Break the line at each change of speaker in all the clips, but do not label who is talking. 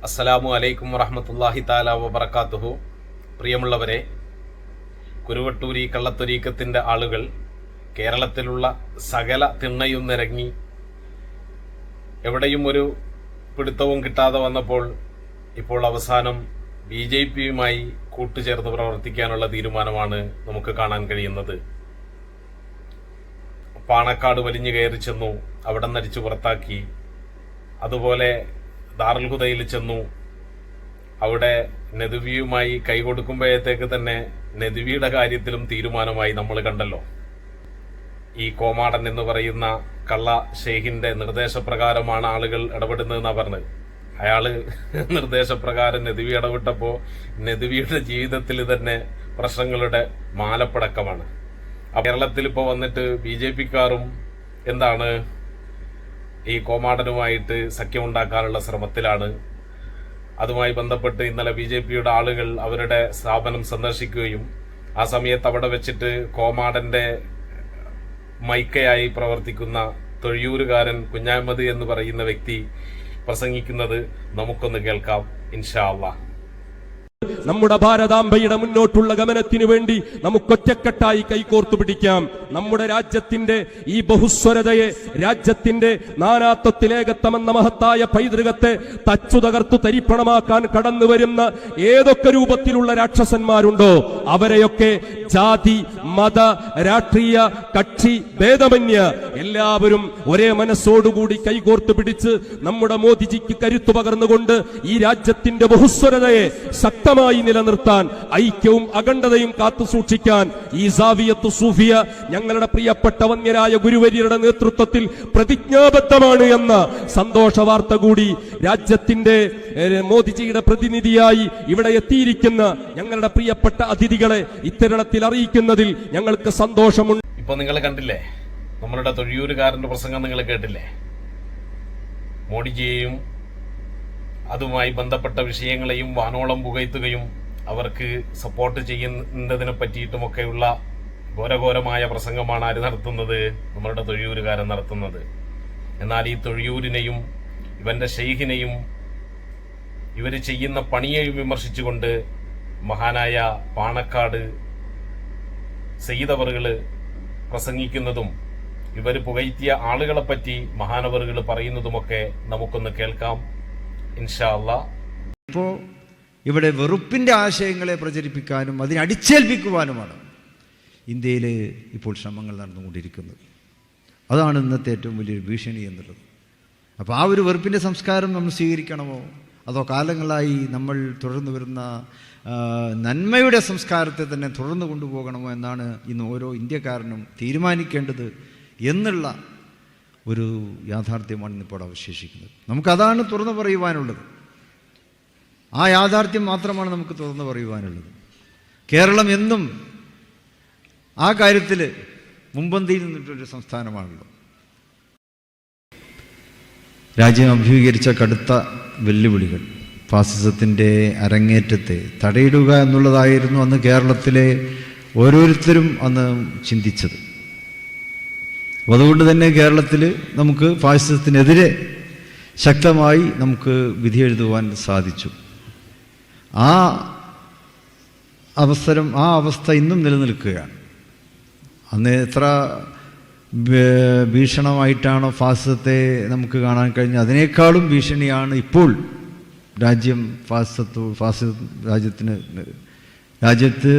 അസ്സലാമു അലൈക്കും വറഹ്മത്തുള്ളാഹി തആല വബറകാതുഹു. പ്രിയമുള്ളവരെ, കുരുവട്ടൂരി കള്ളത്തൊരീക്കത്തിൻ്റെ ആളുകൾ കേരളത്തിലുള്ള സകല തിണ്ണയും നിരങ്ങി എവിടെയും ഒരു പിടുത്തവും കിട്ടാതെ വന്നപ്പോൾ ഇപ്പോൾ അവസാനം BJPയുമായി കൂട്ടുചേർന്ന് പ്രവർത്തിക്കാനുള്ള തീരുമാനമാണ് നമുക്ക് കാണാൻ കഴിയുന്നത്. പാണക്കാട് വലിഞ്ഞു കയറി ചെന്നു, അവിടെ നിന്ന് അടിച്ചു പുറത്താക്കി. അതുപോലെ ദാറുൽ ഹുദയിൽ ചെന്നു, അവിടെ നദ്വിയുമായി കൈകൊടുക്കുമ്പോഴത്തേക്ക് തന്നെ നദ്വിയുടെ കാര്യത്തിലും തീരുമാനമായി നമ്മൾ കണ്ടല്ലോ. ഈ കോമാടൻ എന്ന് പറയുന്ന കള്ള ഷെയ്ഖിന്റെ നിർദ്ദേശപ്രകാരമാണ് ആളുകൾ ഇടപെടുന്നതെന്നാണ് പറഞ്ഞത്. അയാള് നിർദ്ദേശപ്രകാരം നദ്വി ഇടപെട്ടപ്പോൾ നദ്വിയുടെ ജീവിതത്തിൽ തന്നെ പ്രശ്നങ്ങളുടെ മാലപ്പടക്കമാണ്. കേരളത്തിൽ ഇപ്പോൾ വന്നിട്ട് BJPക്കാരും എന്താണ് ഈ കോമാടനുമായിട്ട് സഖ്യമുണ്ടാക്കാനുള്ള ശ്രമത്തിലാണ്. അതുമായി ബന്ധപ്പെട്ട് ഇന്നലെ BJPയുടെ ആളുകൾ അവരുടെ സ്ഥാപനം സന്ദർശിക്കുകയും ആ സമയത്ത് അവിടെ വെച്ചിട്ട് കോമാടന്റെ മൈക്കയായി പ്രവർത്തിക്കുന്ന തൊഴിയൂരുകാരൻ കുഞ്ഞാമത് എന്ന് പറയുന്ന വ്യക്തി പ്രസംഗിക്കുന്നത് നമുക്കൊന്ന് കേൾക്കാം ഇൻഷാ അല്ലാഹ്.
നമ്മുടെ ഭാരതാംബയുടെ മുന്നോട്ടുള്ള ഗമനത്തിനു വേണ്ടി നമുക്കൊറ്റക്കെട്ടായി കൈകോർത്തു പിടിക്കാം. നമ്മുടെ രാജ്യത്തിന്റെ ഈ ബഹുസ്വരതയെ, രാജ്യത്തിന്റെ നാനാത്വത്തിലേകത്വമെന്ന മഹത്തായ പൈതൃകത്തെ തച്ചു തകർത്തു തരിപ്പണമാക്കാൻ കടന്നു വരുന്ന ഏതൊക്കെ രൂപത്തിലുള്ള രാക്ഷസന്മാരുണ്ടോ അവരെയൊക്കെ ജാതി, മത, രാഷ്ട്രീയ, കക്ഷി ഭേദമന്യേ എല്ലാവരും ഒരേ മനസ്സോടുകൂടി കൈകോർത്തു പിടിച്ച് നമ്മുടെ മോദിജിക്ക് കരുത്തു പകർന്നുകൊണ്ട് ഈ രാജ്യത്തിന്റെ ബഹുസ്വരതയെ ശക്തമായി നിലനിർത്താൻ, ഐക്യവും അഖണ്ഡതയും കാത്തു സൂക്ഷിക്കാൻ ഈ സാവിയത്ത് സൂഫിയ ഞങ്ങളുടെ പ്രിയപ്പെട്ട വന്യരായ ഗുരുവര്യരുടെ നേതൃത്വത്തിൽ പ്രതിജ്ഞാബദ്ധമാണ് എന്ന സന്തോഷ വാർത്ത കൂടി രാജ്യത്തിന്റെ മോദിജിയുടെ പ്രതിനിധിയായി ഇവിടെ എത്തിയിരിക്കുന്ന ഞങ്ങളുടെ പ്രിയപ്പെട്ട അതിഥികളെ ഇത്തരണത്തിൽ അറിയിക്കുന്നതിൽ ഞങ്ങൾക്ക് സന്തോഷമുണ്ട്.
ഇപ്പൊ നിങ്ങൾ കണ്ടില്ലേ, നമ്മളുടെ തൊഴിയൂരുകാരന്റെ പ്രസംഗം നിങ്ങൾ കേട്ടില്ലേ. മോഡിജിയെയും അതുമായി ബന്ധപ്പെട്ട വിഷയങ്ങളെയും വാനോളം പുകഴ്ത്തുകയും അവർക്ക് സപ്പോർട്ട് ചെയ്യുന്നതിനെ പറ്റിയിട്ടുമൊക്കെയുള്ള ഘോരഘോരമായ പ്രസംഗമാണ് ആര് നടത്തുന്നത്? നമ്മളുടെ തൊഴിയൂരുകാരൻ നടത്തുന്നത്. എന്നാൽ ഈ തൊഴിയൂരിനെയും ഇവന്റെ ഷെയ്ഖിനെയും ഇവർ ചെയ്യുന്ന പണിയെയും വിമർശിച്ചുകൊണ്ട് മഹാനായ പാണക്കാട് സയ്യിദ് അവറുകള് പ്രസംഗിക്കുന്നതും ഇവർ പുകഴ്ത്തിയ ആളുകളെ പറ്റി മഹാനവറുകൾ പറയുന്നതുമൊക്കെ നമുക്കൊന്ന് കേൾക്കാം ഇൻഷാ അല്ലാഹ്.
ഇപ്പോൾ ഇവിടെ വെറുപ്പിൻ്റെ ആശയങ്ങളെ പ്രചരിപ്പിക്കാനും അതിനെ അടിച്ചേൽപ്പിക്കുവാനുമാണ് ഇന്ത്യയിൽ ഇപ്പോൾ ശ്രമങ്ങൾ നടന്നുകൊണ്ടിരിക്കുന്നത്. അതാണ് ഇന്നത്തെ ഏറ്റവും വലിയൊരു ഭീഷണി എന്നുള്ളത്. അപ്പോൾ ആ ഒരു വെറുപ്പിൻ്റെ സംസ്കാരം നമ്മൾ സ്വീകരിക്കണമോ, അതോ കാലങ്ങളായി നമ്മൾ തുടർന്നു വരുന്ന നന്മയുടെ സംസ്കാരത്തെ തന്നെ തുടർന്നു കൊണ്ടുപോകണമോ എന്നാണ് ഇന്ന് ഓരോ ഇന്ത്യക്കാരനും തീരുമാനിക്കേണ്ടത് എന്നുള്ള ഒരു യാഥാർത്ഥ്യമാണ് ഇന്നിപ്പോൾ അവശേഷിക്കുന്നത്. നമുക്കതാണ് തുറന്നു പറയുവാനുള്ളത്. ആ യാഥാർത്ഥ്യം മാത്രമാണ് നമുക്ക് തുറന്നു പറയുവാനുള്ളത്. കേരളം എന്നും ആ കാര്യത്തിൽ മുൻപന്തിയിൽ നിന്നിട്ടൊരു സംസ്ഥാനമാണല്ലോ. രാജ്യം അഭിമുഖീകരിച്ച കടുത്ത വെല്ലുവിളികൾ, ഫാസിസത്തിൻ്റെ അരങ്ങേറ്റത്തെ തടയിടുക എന്നുള്ളതായിരുന്നു അന്ന് കേരളത്തിലെ ഓരോരുത്തരും അന്ന് ചിന്തിച്ചത്. അതുകൊണ്ട് തന്നെ കേരളത്തിൽ നമുക്ക് ഫാസിസത്തിനെതിരെ ശക്തമായി നമുക്ക് വിധിയെഴുതുവാൻ സാധിച്ചു. ആ അവസ്ഥ ഇന്നും നിലനിൽക്കുകയാണ്. അന്ന് എത്ര ഭീഷണമായിട്ടാണോ ഫാസിസത്തെ നമുക്ക് കാണാൻ കഴിഞ്ഞത്, അതിനേക്കാളും ഭീഷണിയാണ് ഇപ്പോൾ രാജ്യത്ത്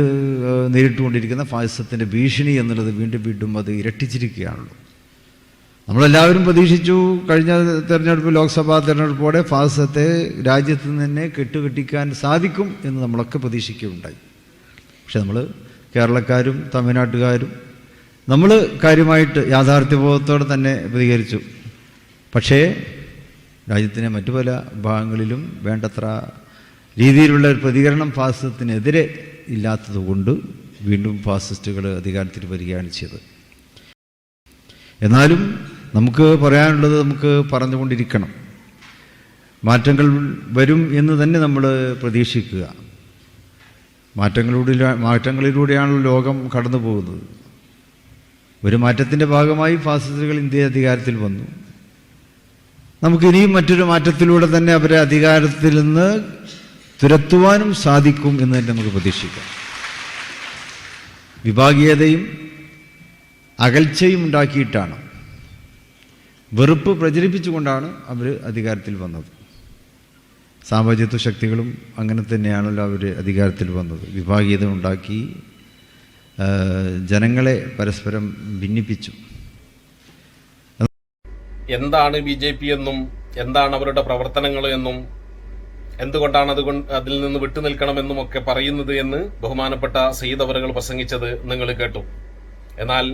നേരിട്ടുകൊണ്ടിരിക്കുന്ന ഫാസിസത്തിൻ്റെ ഭീഷണി എന്നുള്ളത് വീണ്ടും വീണ്ടും അത് ഇരട്ടിച്ചിരിക്കുകയാണല്ലോ. നമ്മളെല്ലാവരും പ്രതീക്ഷിച്ചു കഴിഞ്ഞ തെരഞ്ഞെടുപ്പ്, ലോക്സഭാ തെരഞ്ഞെടുപ്പോടെ ഫാസിസത്തെ രാജ്യത്ത് നിന്ന് തന്നെ കെട്ടുകെട്ടിക്കാൻ സാധിക്കും എന്ന് നമ്മളൊക്കെ പ്രതീക്ഷിക്കുകയുണ്ടായി. പക്ഷെ നമ്മൾ കേരളക്കാരും തമിഴ്നാട്ടുകാരും നമ്മൾ കാര്യമായിട്ട് യാഥാർത്ഥ്യബോധത്തോടെ തന്നെ പ്രതികരിച്ചു. പക്ഷേ രാജ്യത്തിൻ്റെ മറ്റു പല ഭാഗങ്ങളിലും വേണ്ടത്ര രീതിയിലുള്ള ഒരു പ്രതികരണം ഫാസിസത്തിനെതിരെ ഇല്ലാത്തതുകൊണ്ട് വീണ്ടും ഫാസിസ്റ്റുകൾ അധികാരത്തിൽ വരികയാണ് ചെയ്തത്. എന്നാലും നമുക്ക് പറയാനുള്ളത് നമുക്ക് പറഞ്ഞുകൊണ്ടിരിക്കണം. മാറ്റങ്ങൾ വരും എന്ന് തന്നെ നമ്മൾ പ്രതീക്ഷിക്കുക. മാറ്റങ്ങളിലൂടെയാണല്ലോ ലോകം കടന്നു പോകുന്നത്. ഒരു മാറ്റത്തിൻ്റെ ഭാഗമായി ഫാസിസ്റ്റുകൾ ഇന്ത്യ അധികാരത്തിൽ വന്നു. നമുക്കിനിയും മറ്റൊരു മാറ്റത്തിലൂടെ തന്നെ അവരെ അധികാരത്തിൽ നിന്ന് തുരത്തുവാനും സാധിക്കും എന്ന് തന്നെ നമുക്ക് പ്രതീക്ഷിക്കാം. വിഭാഗീയതയും അകൽച്ചയും ഉണ്ടാക്കിയിട്ടാണ്, വെറുപ്പ് പ്രചരിപ്പിച്ചുകൊണ്ടാണ് അവർ അധികാരത്തിൽ വന്നത്. സാമ്രാജ്യത്വ ശക്തികളും അങ്ങനെ തന്നെയാണല്ലോ അവർ അധികാരത്തിൽ വന്നത്. വിഭാഗീയത ഉണ്ടാക്കി ജനങ്ങളെ പരസ്പരം ഭിന്നിപ്പിച്ചു.
എന്താണ് BJP എന്നും എന്താണ് അവരുടെ പ്രവർത്തനങ്ങൾ എന്നും എന്തുകൊണ്ടാണ് അതിൽ നിന്ന് വിട്ടുനിൽക്കണമെന്നും ഒക്കെ പറയുന്നത് എന്ന് ബഹുമാനപ്പെട്ട സയ്യിദ് അവറുകൾ പ്രസംഗിച്ചത് നിങ്ങൾ കേട്ടു. എന്നാൽ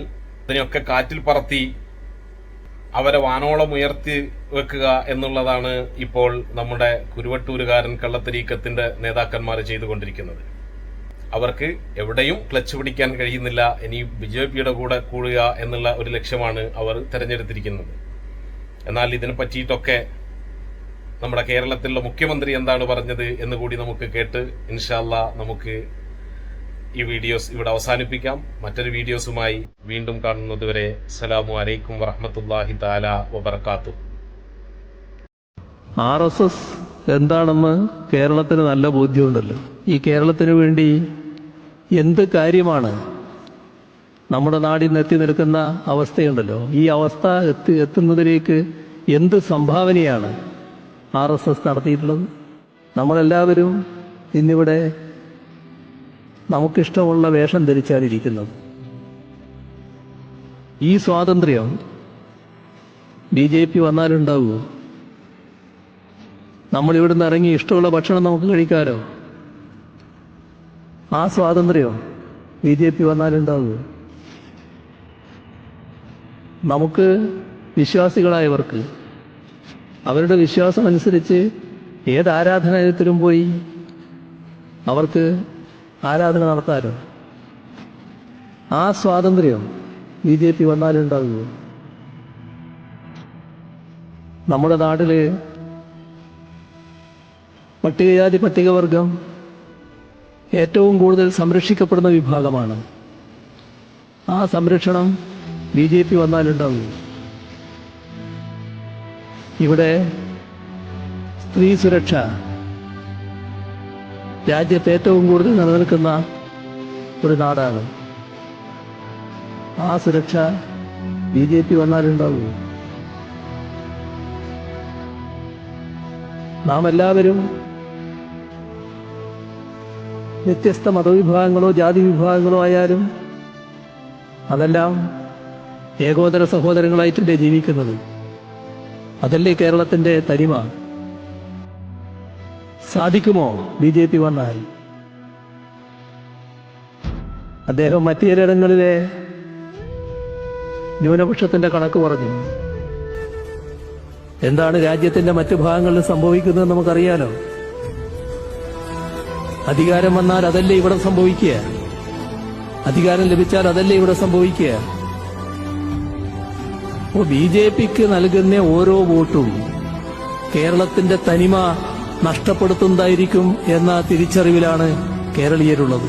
ഇതിനെയൊക്കെ കാറ്റിൽ പറത്തി അവരെ വാനോളം ഉയർത്തി വെക്കുക എന്നുള്ളതാണ് ഇപ്പോൾ നമ്മുടെ കുരുവട്ടൂരുകാരൻ കള്ളത്തരീക്കത്തിന്റെ നേതാക്കന്മാർ ചെയ്തുകൊണ്ടിരിക്കുന്നത്. അവർക്ക് എവിടെയും ക്ലച്ച് പിടിക്കാൻ കഴിയുന്നില്ല. ഇനി BJPയുടെ കൂടെ കൂടുക എന്നുള്ള ഒരു ലക്ഷ്യമാണ് അവർ തെരഞ്ഞെടുത്തിരിക്കുന്നത്. എന്നാൽ ഇതിനെ പറ്റിയിട്ടൊക്കെ നമ്മുടെ കേരളത്തിലുള്ള മുഖ്യമന്ത്രി എന്താണ് പറഞ്ഞത് എന്ന് കൂടി നമുക്ക് കേട്ട് ഇൻഷാ അല്ലാഹ് നമുക്ക് ഈ വീഡിയോസ് ഇവിടെ അവസാനിപ്പിക്കാം. മറ്റൊരു വീഡിയോസുമായി വീണ്ടും കാണുന്നതുവരെ അസ്സലാമു അലൈക്കും വറഹ്മത്തുള്ളാഹി തആല വബറകാതുഹു.
RSS എന്താണെന്ന് കേരളത്തിന് നല്ല ബോധ്യമുണ്ടല്ലോ. ഈ കേരളത്തിന് വേണ്ടി എന്ത് കാര്യമാണ് നമ്മുടെ നാടിൽ നിന്ന് എത്തി നിൽക്കുന്ന അവസ്ഥയുണ്ടല്ലോ, ഈ അവസ്ഥ എത്തുന്നതിലേക്ക് എന്ത് സംഭാവനയാണ് RSS നടത്തിയിട്ടുള്ളത്? നമ്മളെല്ലാവരും ഇന്നിവിടെ നമുക്കിഷ്ടമുള്ള വേഷം ധരിച്ചാണിരിക്കുന്നത്. ഈ സ്വാതന്ത്ര്യം BJP വന്നാലുണ്ടാവുമോ? നമ്മളിവിടുന്ന് ഇറങ്ങി ഇഷ്ടമുള്ള ഭക്ഷണം നമുക്ക് കഴിക്കാമല്ലോ. ആ സ്വാതന്ത്ര്യം BJP വന്നാലുണ്ടാവുമോ? നമുക്ക് വിശ്വാസികളായവർക്ക് അവരുടെ വിശ്വാസം അനുസരിച്ച് ഏത് ആരാധനാലയത്തിലും പോയി അവർക്ക് ആരാധന നടത്താമല്ലോ. ആ സ്വാതന്ത്ര്യം BJP വന്നാലുണ്ടാകുമോ? നമ്മുടെ നാട്ടിൽ പട്ടികജാതി പട്ടികവർഗം ഏറ്റവും കൂടുതൽ സംരക്ഷിക്കപ്പെടുന്ന വിഭാഗമാണ്. ആ സംരക്ഷണം BJP വന്നാലുണ്ടാകുമോ? ഇവിടെ സ്ത്രീ സുരക്ഷ രാജ്യത്ത് ഏറ്റവും കൂടുതൽ നിലനിൽക്കുന്ന ഒരു നാടാണ്. ആ സുരക്ഷ BJP വന്നാലുണ്ടാകുമോ? നാം എല്ലാവരും വ്യത്യസ്ത മതവിഭാഗങ്ങളോ ജാതി വിഭാഗങ്ങളോ ആയാലും അതെല്ലാം ഏകോദര സഹോദരങ്ങളായിട്ടല്ലേ ജീവിക്കുന്നത്. അതല്ലേ കേരളത്തിന്റെ തനിമ. സാധിക്കുമോ BJP വന്നാൽ? അദ്ദേഹം മറ്റു ചിലയിടങ്ങളിലെ ന്യൂനപക്ഷത്തിന്റെ കണക്ക് പറഞ്ഞു. എന്താണ് രാജ്യത്തിന്റെ മറ്റു ഭാഗങ്ങളിൽ സംഭവിക്കുന്നത് നമുക്കറിയാലോ. അധികാരം വന്നാൽ അതല്ലേ ഇവിടെ സംഭവിക്കുക, അധികാരം ലഭിച്ചാൽ അതല്ലേ ഇവിടെ സംഭവിക്കുക. അപ്പോൾ BJPക്ക് നൽകുന്ന ഓരോ വോട്ടും കേരളത്തിന്റെ തനിമ നഷ്ടപ്പെടുത്തുന്നതായിരിക്കും എന്ന തിരിച്ചറിവിലാണ് കേരളീയരുള്ളത്.